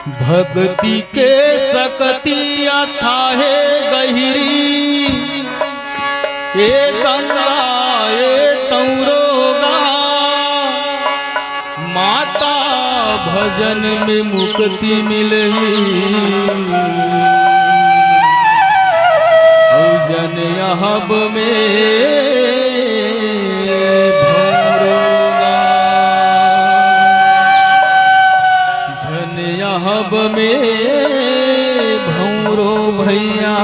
भक्ति के सकती अथाहे गहिरी ए गंगा ए तौरोगा माता भजन में मुक्ति मिलही जन यहब में हब में भौरो भैया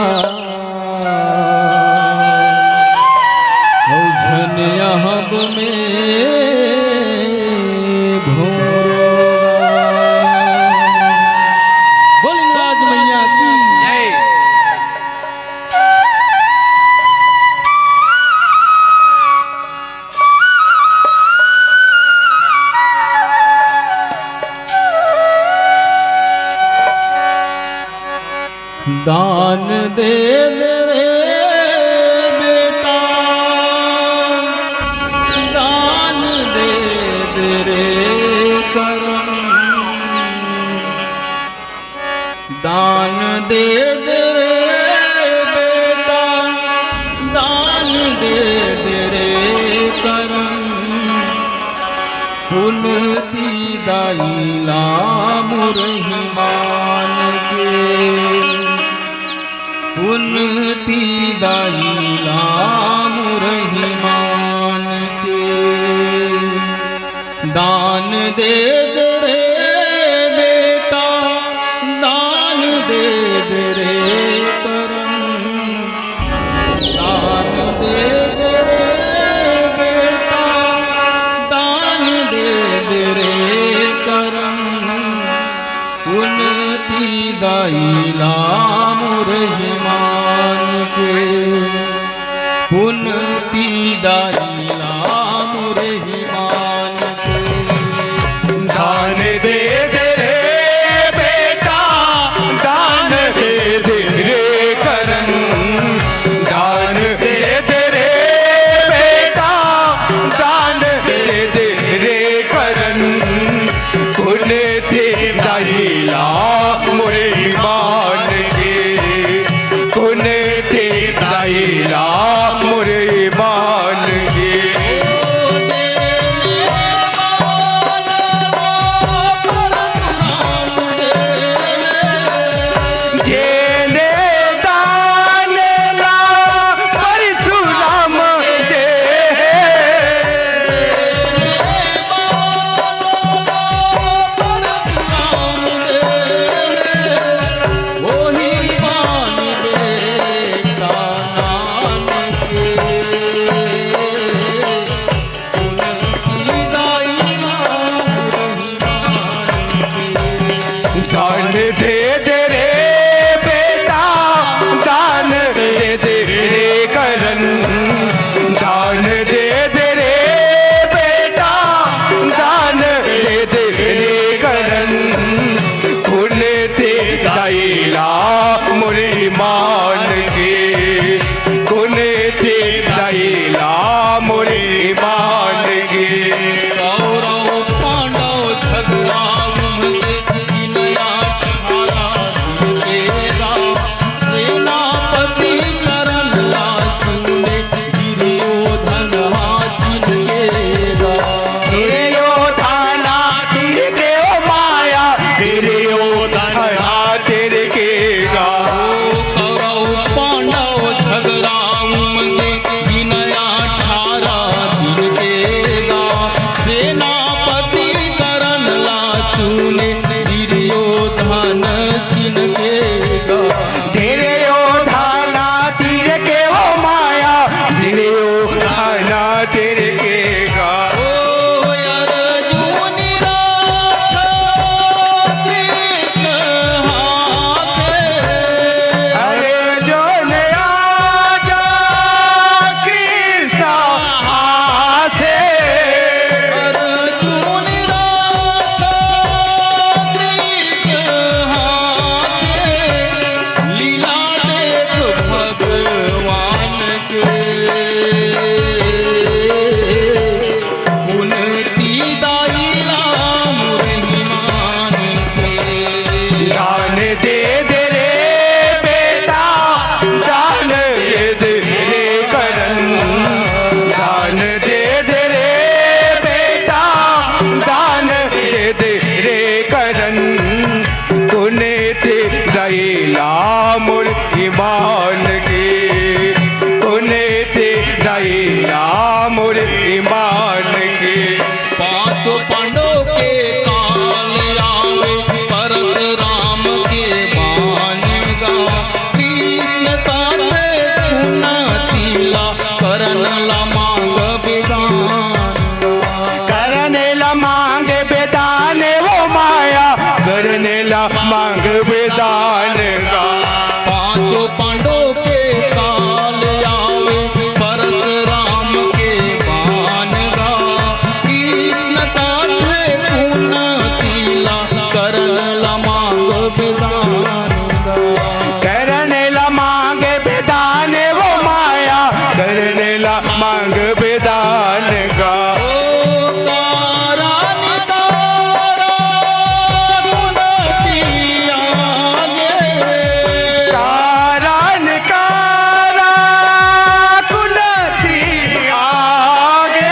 झन हब में भौरो बोलिंगराज मैया की जय। दान दे रे बेटा दान दे रे करम दान दे रे बेटा दान दे रे करम पुनती दाइला मुरहिमान के उन्नति दाइला मुरहिमान के दान दे रे बेटा दान दे रे करम दान दे रे बेटा दान दे रे करम उन्नति दाइला मुरहिमान के पुनती दाइला मुरहिमान के दान दे रे बेटा दान दे रे करन दान दे रे बेटा दान दे रे करन पुनती दाइला मुरहिमान दाइला मुरहिमान के जेने दान ला परशुराम दे दान दे रे बेटा दान दे रे करन दान दे रे बेटा दान दे रे करन पुनते दाइला मुरहिमान के पुनते दाइला मुरहिमान के कौरव पांडव झगड़ा सेनापति करन लाचुने दुर्योधन माया दुर्योधन तेरे केगा कौरव पांडव झगड़ा उमगे विनया 18 दिन केगा के पांचों पांडव के काल आवे परशुराम के बाण गा कृष्ण ताते पुनतिला करन ला मांग विधान करने ला मांग बेदान वो माया करने ला मांग बेदान का पांचों पांडव के काल आवे परशुराम के बाण गा कृष्ण ताते पुनतिला करन ला मांग विधान गा करने ला मांग बेदान वो माया करने ला मांग बेदान का कारण कारा कुलती आगे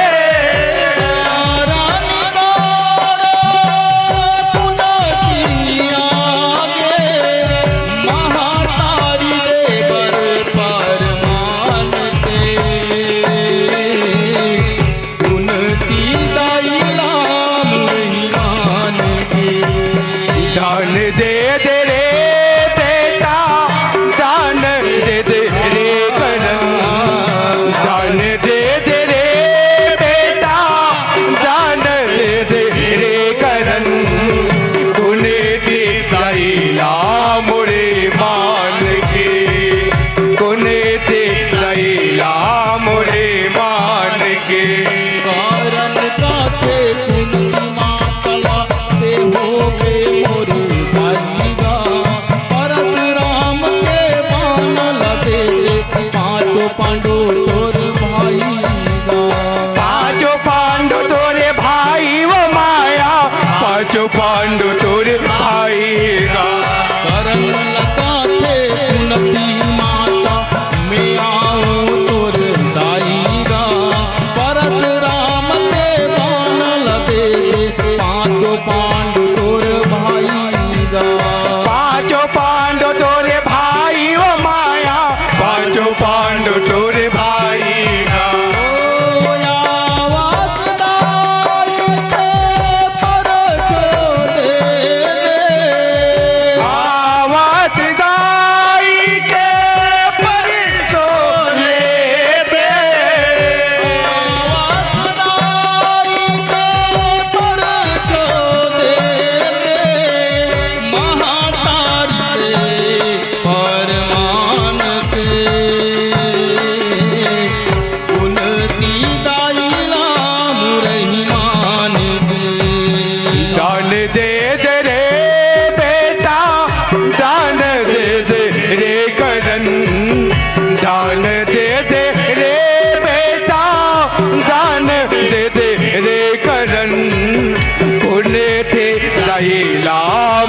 दान दे दे रे बेटा दान दे दे रे करन दान दे दे रे बेटा दान दे दे रे करन तूने दी दैला मोरे मान के तूने दी दैला मोरे मान के कारण काते कुंती मातला से होवे मोर भाईगा परशुराम के बाण लगे पांचों पांडव तोर भाईगा पांचों पांडव तोरे भाई वो माया पांचों पांडव तोरे भाई का करण लगाते कुंती माता मैं आऊं तोर दाईगा परशुराम के बाण लगे पांचों पांडव तोर भाईगा पांचों पांडव तोरे भाई वो माया पांचों पांडव तोरे भाई का आवत दाई के परसो ले बे दान दे दे रे बेटा दान दे दे रे करन दान दे दे रे बेटा दान दे दे रे करन कोने थे दैला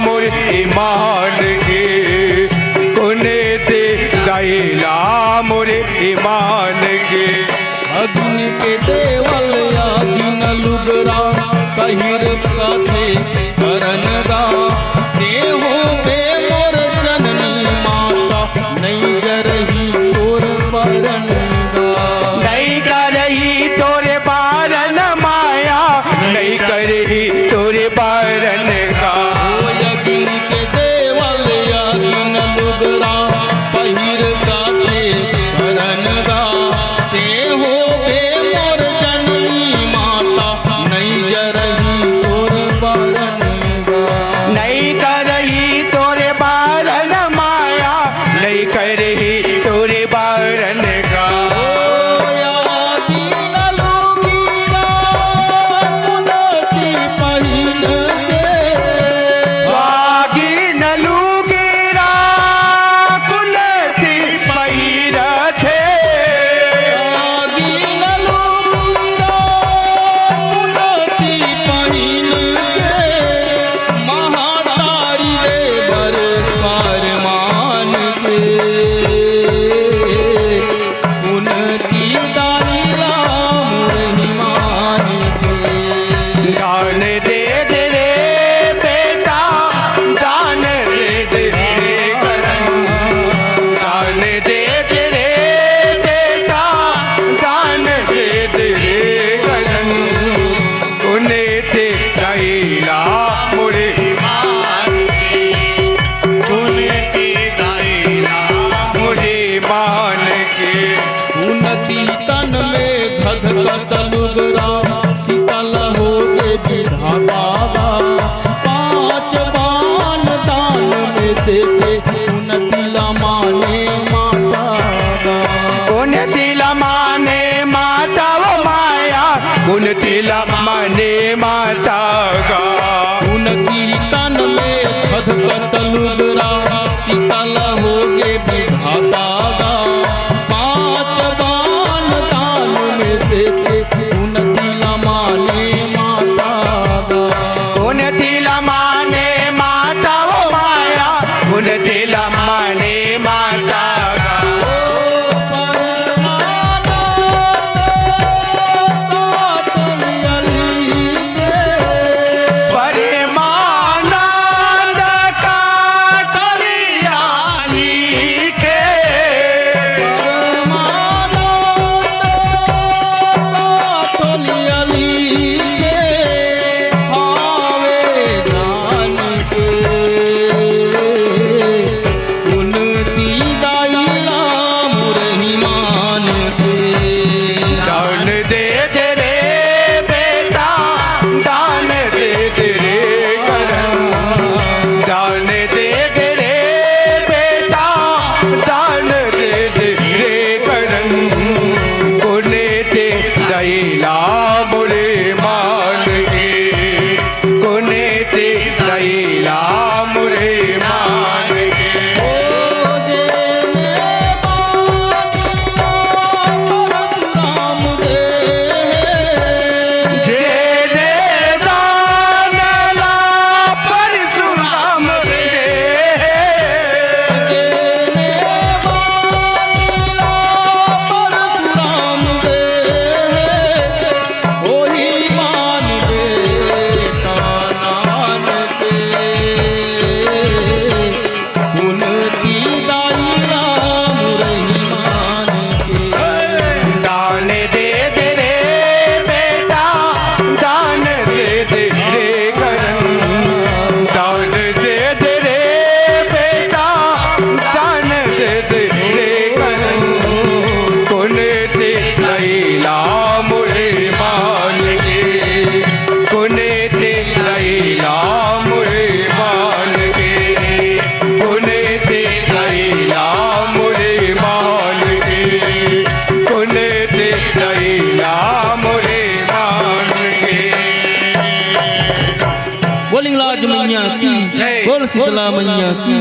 मोर ईमान के कोने थे दैला मोर ईमान के अग्नि के देवल अग्न लुगरा कहिर कथे करन गा देहो बे मोर जननी माता नहीं जरही तोर परन गा नहीं करही तोरे बारन माया नहीं करही तोरे बारन का ओ अग्नि के देवल अग्न लुगरा कहिर कथे करन गा देहो बे मोर जननी माता नहीं जरही तोर विधाता गा। पांच बाण दान में देते उन तिला माने माता गा। कोण तिला माने माता व माया कोण तिला माने माता गा। उनकी तन में खदकत लुगरा शीतल हो गे विधाता गा। पांच बाण दान में देते उन तिला माने माता गा। कोण तिला माने माता व माया कोण तिला माने माता गा। परमानंद का तरियानी के दान दे दे रे बेटा दान दे दे रे करम। दान दे दे रे बेटा दान दे दे रे करम। कोने ते दैला मुरे मान के कोने ते दैला मुरे मान के। जेने दान ला परशुराम दे दान दे दे रे बेटा दान दे दे रे करम। दान दे दे रे बेटा दान दे दे रे करम। कोने ते दैला मुरे मान के कोने ते दैला मुरे मान के कोने ते दैला मुरे मान के कोने ते दैला मुरे मान के। बोलिंगलाज मैया की, बोल शीतला मैया की।